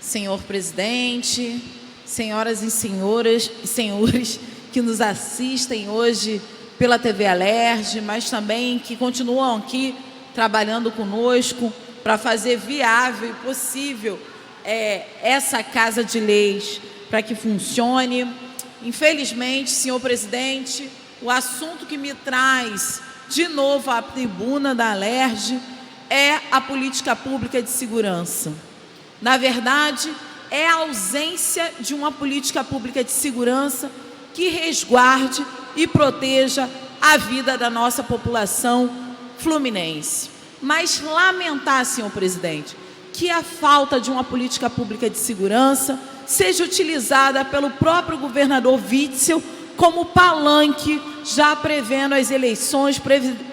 senhor presidente, senhoras e senhores que nos assistem hoje pela TV Alerj, mas também que continuam aqui trabalhando conosco para fazer viável e possível essa Casa de Leis para que funcione. Infelizmente, senhor presidente, o assunto que me traz de novo à tribuna da Alerj é a política pública de segurança. Na verdade, é a ausência de uma política pública de segurança que resguarde e proteja a vida da nossa população fluminense. Mas lamentar, senhor presidente, que a falta de uma política pública de segurança seja utilizada pelo próprio governador Witzel como palanque, já prevendo as eleições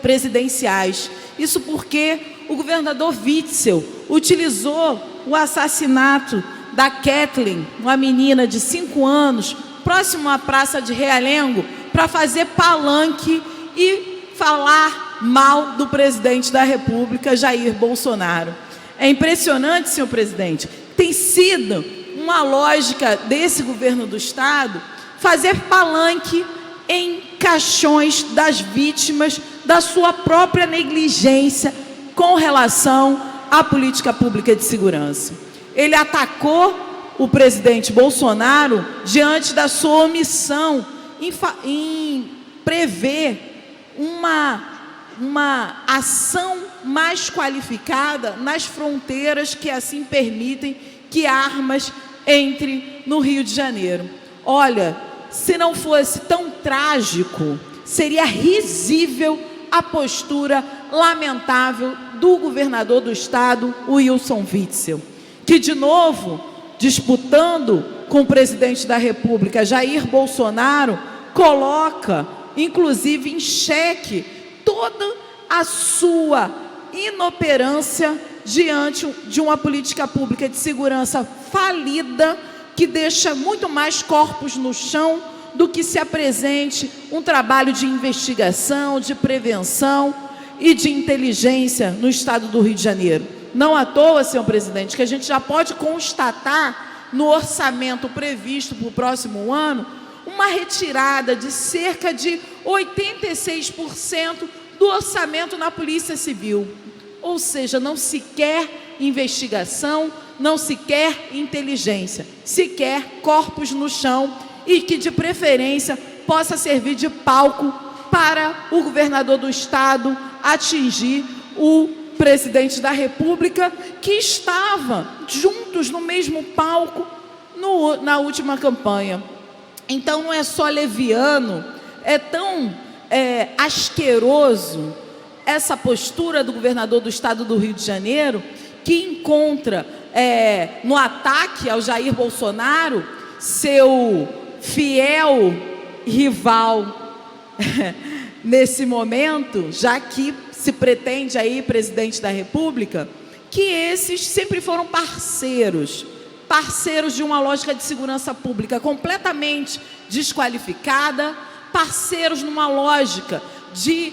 presidenciais. Isso porque o governador Witzel utilizou o assassinato da Kathleen, uma menina de 5 anos, próximo à Praça de Realengo, para fazer palanque e falar mal do presidente da República, Jair Bolsonaro. É impressionante, senhor presidente, tem sido uma lógica desse governo do Estado fazer palanque em caixões das vítimas da sua própria negligência com relação à política pública de segurança. Ele atacou o presidente Bolsonaro diante da sua omissão em prever uma ação mais qualificada nas fronteiras que assim permitem que armas entrem no Rio de Janeiro. Olha, se não fosse tão trágico, seria risível a postura lamentável do governador do estado, Wilson Witzel, que de novo, disputando com o presidente da República, Jair Bolsonaro, coloca, inclusive, em xeque toda a sua inoperância diante de uma política pública de segurança falida, que deixa muito mais corpos no chão do que se apresente um trabalho de investigação, de prevenção e de inteligência no estado do Rio de Janeiro. Não à toa, senhor presidente, que a gente já pode constatar no orçamento previsto para o próximo ano uma retirada de cerca de 86% do orçamento na Polícia Civil. Ou seja, não se quer investigação, não se quer inteligência, se quer corpos no chão e que, de preferência, possa servir de palco para o governador do estado atingir o presidente da República, que estava juntos no mesmo palco na última campanha. Então, não é só leviano, é tão asqueroso essa postura do governador do estado do Rio de Janeiro, que encontra no ataque ao Jair Bolsonaro, seu fiel rival nesse momento, já que se pretende aí presidente da República, que esses sempre foram parceiros de uma lógica de segurança pública completamente desqualificada, parceiros numa lógica de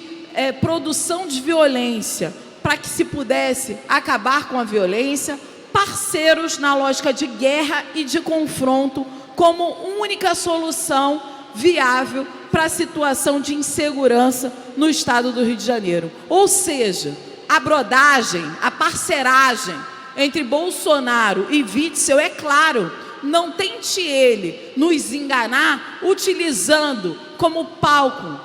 produção de violência para que se pudesse acabar com a violência, parceiros na lógica de guerra e de confronto como única solução viável para a situação de insegurança no estado do Rio de Janeiro. Ou seja, a brodagem, a parceragem entre Bolsonaro e Witzel, é claro, não tente ele nos enganar utilizando como palco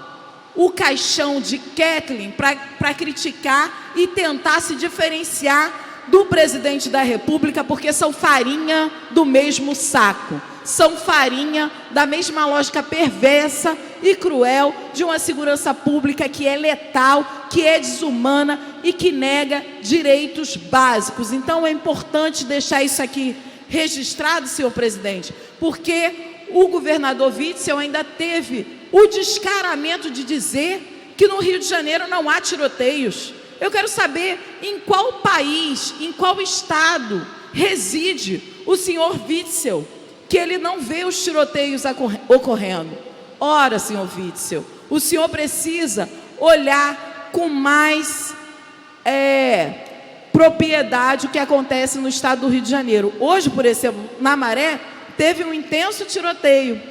o caixão de Kathleen para criticar e tentar se diferenciar do presidente da República, porque são farinha do mesmo saco, são farinha da mesma lógica perversa e cruel de uma segurança pública que é letal, que é desumana e que nega direitos básicos. Então é importante deixar isso aqui registrado, senhor presidente, porque o governador Witzel ainda teve o descaramento de dizer que no Rio de Janeiro não há tiroteios. Eu quero saber em qual país, em qual estado reside o senhor Witzel, que ele não vê os tiroteios ocorrendo. Ora, senhor Witzel, o senhor precisa olhar com mais propriedade o que acontece no estado do Rio de Janeiro. Hoje, por exemplo, na Maré, teve um intenso tiroteio.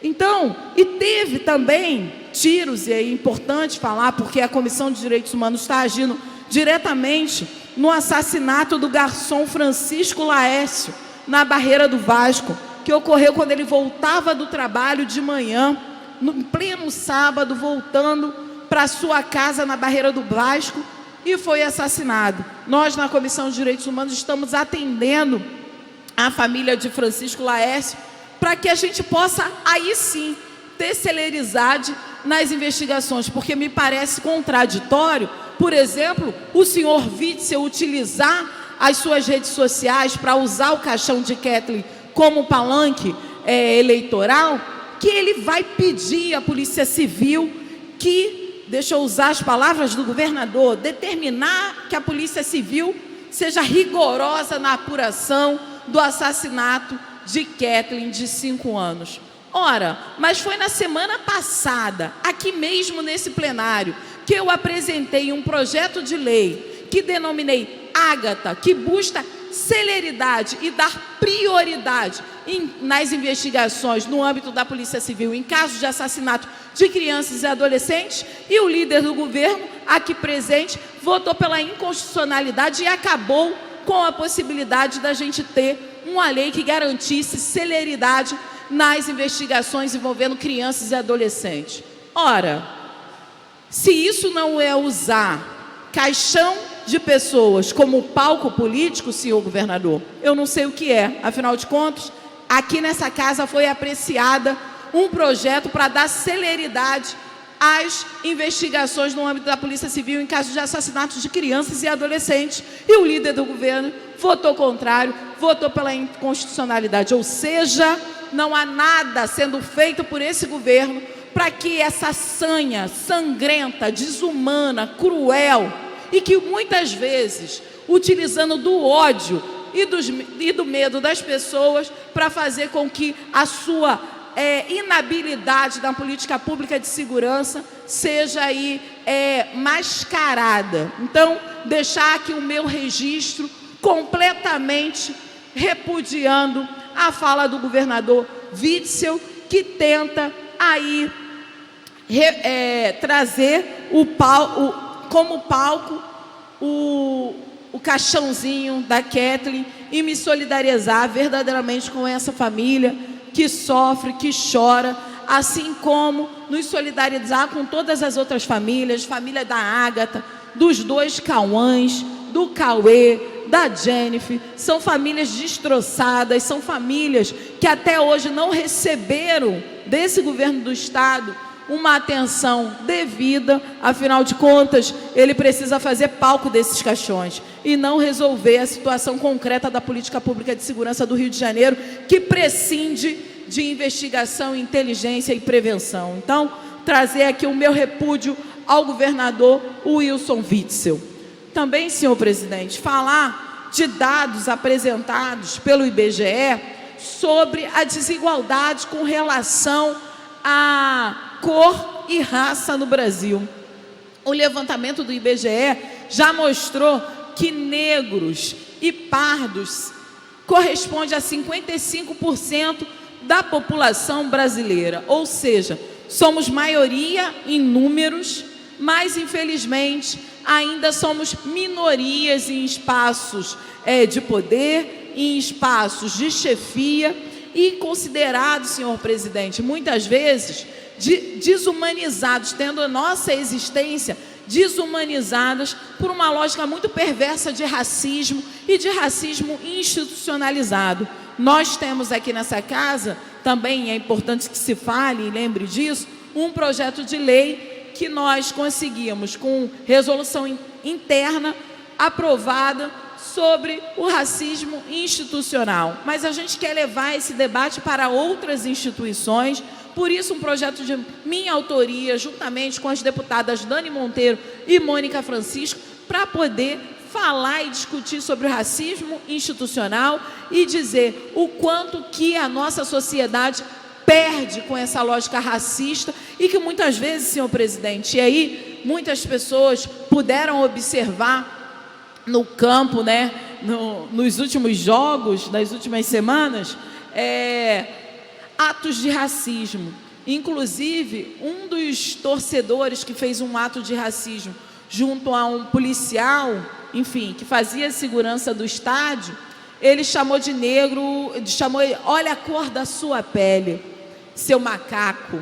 Então, e teve também tiros, e é importante falar, porque a Comissão de Direitos Humanos está agindo diretamente no assassinato do garçom Francisco Laércio, na Barreira do Vasco, que ocorreu quando ele voltava do trabalho de manhã, no pleno sábado, voltando para sua casa na Barreira do Vasco, e foi assassinado. Nós, na Comissão de Direitos Humanos, estamos atendendo a família de Francisco Laércio, para que a gente possa, aí sim, ter celeridade nas investigações, porque me parece contraditório, por exemplo, o senhor Witzel utilizar as suas redes sociais para usar o caixão de Kathleen como palanque eleitoral, que ele vai pedir à Polícia Civil que, deixa eu usar as palavras do governador, determinar que a Polícia Civil seja rigorosa na apuração do assassinato de Kathleen, de 5 anos. Ora, mas foi na semana passada, aqui mesmo nesse plenário, que eu apresentei um projeto de lei que denominei Ágata, que busca celeridade e dar prioridade nas investigações no âmbito da Polícia Civil em casos de assassinato de crianças e adolescentes, e o líder do governo, aqui presente, votou pela inconstitucionalidade e acabou com a possibilidade da gente ter uma lei que garantisse celeridade nas investigações envolvendo crianças e adolescentes. Ora, se isso não é usar caixão de pessoas como palco político, senhor governador, eu não sei o que é. Afinal de contas, aqui nessa casa foi apreciada um projeto para dar celeridade às investigações no âmbito da Polícia Civil em casos de assassinatos de crianças e adolescentes, e o líder do governo votou contrário, votou pela inconstitucionalidade, ou seja, não há nada sendo feito por esse governo para que essa sanha sangrenta, desumana, cruel, e que muitas vezes, utilizando do ódio e do medo das pessoas para fazer com que a sua inabilidade da política pública de segurança seja aí mascarada. Então, deixar aqui o meu registro completamente repudiando a fala do governador Witzel, que tenta aí trazer como palco o caixãozinho da Kathleen e me solidarizar verdadeiramente com essa família que sofre, que chora, assim como nos solidarizar com todas as outras famílias, família da Ágata, dos 2 Cauãs, do Cauê, da Jennifer. São famílias destroçadas, são famílias que até hoje não receberam desse governo do estado uma atenção devida. Afinal de contas, ele precisa fazer palco desses caixões e não resolver a situação concreta da política pública de segurança do Rio de Janeiro, que prescinde de investigação, inteligência e prevenção. Então, trazer aqui o meu repúdio ao governador Wilson Witzel. Também, senhor presidente, falar de dados apresentados pelo IBGE sobre a desigualdade com relação à cor e raça no Brasil. O levantamento do IBGE já mostrou que negros e pardos correspondem a 55% da população brasileira, ou seja, somos maioria em números, mas infelizmente ainda somos minorias em espaços de poder, em espaços de chefia e considerados, senhor presidente, muitas vezes desumanizados, tendo a nossa existência desumanizadas por uma lógica muito perversa de racismo e de racismo institucionalizado. Nós temos aqui nessa casa, também é importante que se fale e lembre disso, um projeto de lei que nós conseguimos com resolução interna aprovada sobre o racismo institucional. Mas a gente quer levar esse debate para outras instituições. Por isso, um projeto de minha autoria, juntamente com as deputadas Dani Monteiro e Mônica Francisco, para poder falar e discutir sobre o racismo institucional e dizer o quanto que a nossa sociedade perde com essa lógica racista e que muitas vezes, senhor presidente, e aí muitas pessoas puderam observar no campo, né, nos últimos jogos, nas últimas semanas, atos de racismo. Inclusive, um dos torcedores que fez um ato de racismo junto a um policial, enfim, que fazia a segurança do estádio, ele chamou de negro, chamou ele, olha a cor da sua pele, seu macaco.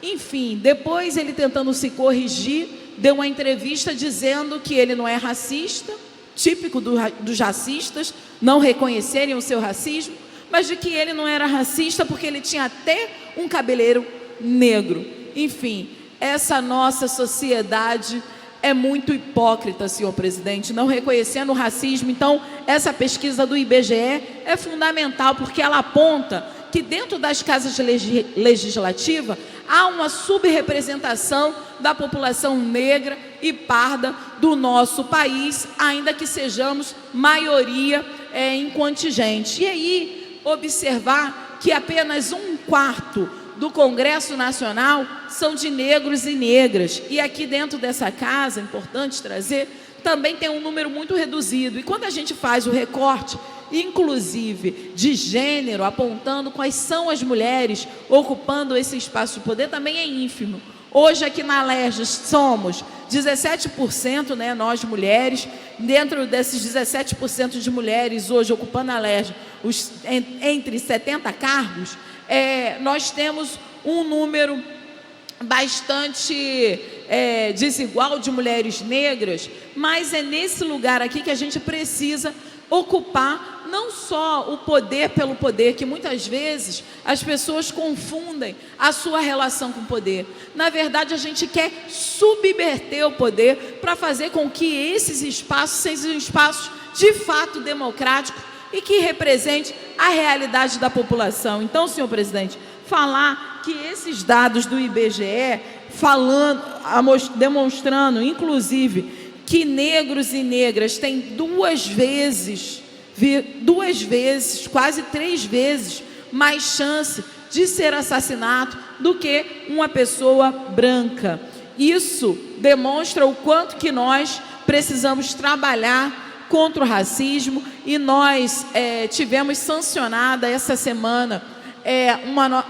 Enfim, depois ele tentando se corrigir, deu uma entrevista dizendo que ele não é racista, típico dos racistas, não reconhecerem o seu racismo, mas de que ele não era racista porque ele tinha até um cabeleireiro negro. Enfim, essa nossa sociedade é muito hipócrita, senhor presidente, não reconhecendo o racismo. Então, essa pesquisa do IBGE é fundamental, porque ela aponta que dentro das casas legislativas há uma subrepresentação da população negra e parda do nosso país, ainda que sejamos maioria em contingente. E aí, observar que apenas 1/4 do Congresso Nacional são de negros e negras. E aqui dentro dessa casa, é importante trazer, também tem um número muito reduzido. E quando a gente faz o recorte, inclusive de gênero, apontando quais são as mulheres ocupando esse espaço de poder, também é ínfimo. Hoje aqui na Alerj somos 17%, né, nós mulheres. Dentro desses 17% de mulheres hoje ocupando a Alerj entre 70 cargos, nós temos um número bastante desigual de mulheres negras, mas é nesse lugar aqui que a gente precisa ocupar não só o poder pelo poder, que muitas vezes as pessoas confundem a sua relação com o poder. Na verdade, a gente quer subverter o poder para fazer com que esses espaços sejam espaços de fato democráticos e que represente a realidade da população. Então, senhor presidente, falar que esses dados do IBGE, demonstrando, inclusive, que negros e negras têm duas vezes, quase 3 vezes, mais chance de ser assassinado do que uma pessoa branca. Isso demonstra o quanto que nós precisamos trabalhar contra o racismo, e nós tivemos sancionada essa semana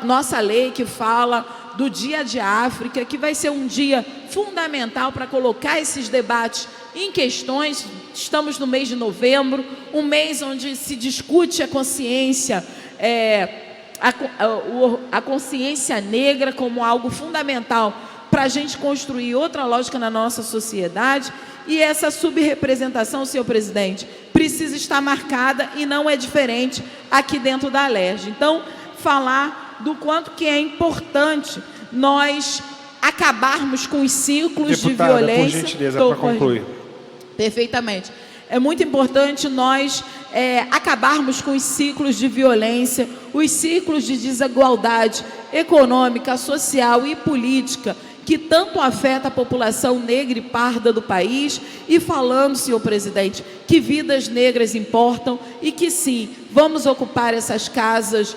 nossa lei que fala do Dia de África, que vai ser um dia fundamental para colocar esses debates em questões. Estamos no mês de novembro, um mês onde se discute a consciência, a consciência negra como algo fundamental para a gente construir outra lógica na nossa sociedade. E essa subrepresentação, senhor presidente, precisa estar marcada, e não é diferente aqui dentro da Alerj. Então, falar do quanto que é importante nós acabarmos com os ciclos de violência. Por gentileza, para concluir. Perfeitamente. É muito importante nós acabarmos com os ciclos de violência, os ciclos de desigualdade econômica, social e política, que tanto afeta a população negra e parda do país, e falando, senhor presidente, que vidas negras importam e que sim, vamos ocupar essas casas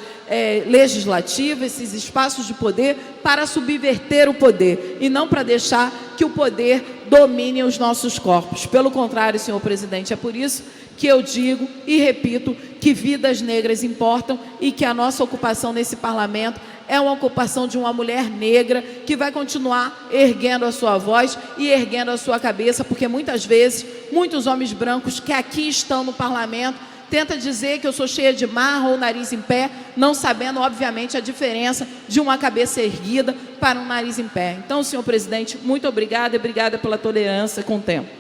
legislativas, esses espaços de poder, para subverter o poder e não para deixar que o poder domine os nossos corpos. Pelo contrário, senhor presidente, é por isso que eu digo e repito que vidas negras importam, e que a nossa ocupação nesse parlamento é uma ocupação de uma mulher negra que vai continuar erguendo a sua voz e erguendo a sua cabeça, porque muitas vezes, muitos homens brancos que aqui estão no parlamento tentam dizer que eu sou cheia de marra ou nariz em pé, não sabendo, obviamente, a diferença de uma cabeça erguida para um nariz em pé. Então, senhor presidente, muito obrigada e obrigada pela tolerância com o tempo.